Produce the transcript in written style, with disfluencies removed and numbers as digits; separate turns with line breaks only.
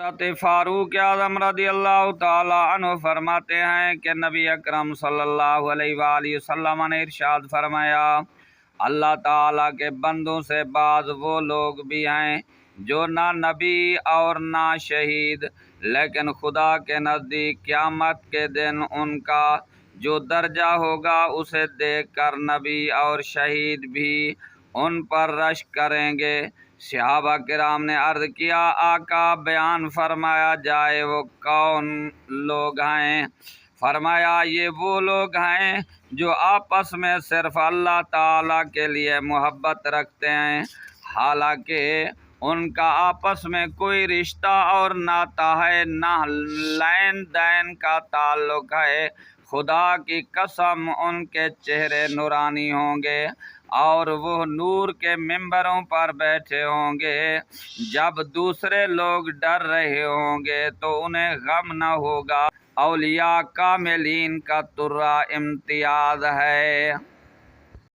حضرت فاروق اعظم رضی اللہ تعالی عنہ فرماتے ہیں کہ نبی اکرم صلی اللہ علیہ وآلہ وسلم نے ارشاد فرمایا، اللہ تعالیٰ کے بندوں سے بعض وہ لوگ بھی ہیں جو نہ نبی اور نہ شہید، لیکن خدا کے نزدیک قیامت کے دن ان کا جو درجہ ہوگا اسے دیکھ کر نبی اور شہید بھی ان پر رشک کریں گے۔ صحابہ کرام نے عرض کیا، آقا بیان فرمایا جائے وہ کون لوگ ہیں؟ فرمایا یہ وہ لوگ ہیں جو آپس میں صرف اللہ تعالیٰ کے لیے محبت رکھتے ہیں، حالانکہ ان کا آپس میں کوئی رشتہ اور ناتا ہے، نہ لین دین کا تعلق ہے۔ خدا کی قسم ان کے چہرے نورانی ہوں گے اور وہ نور کے ممبروں پر بیٹھے ہوں گے۔ جب دوسرے لوگ ڈر رہے ہوں گے تو انہیں غم نہ ہوگا۔ اولیاء کاملین کا ترا امتیاز ہے۔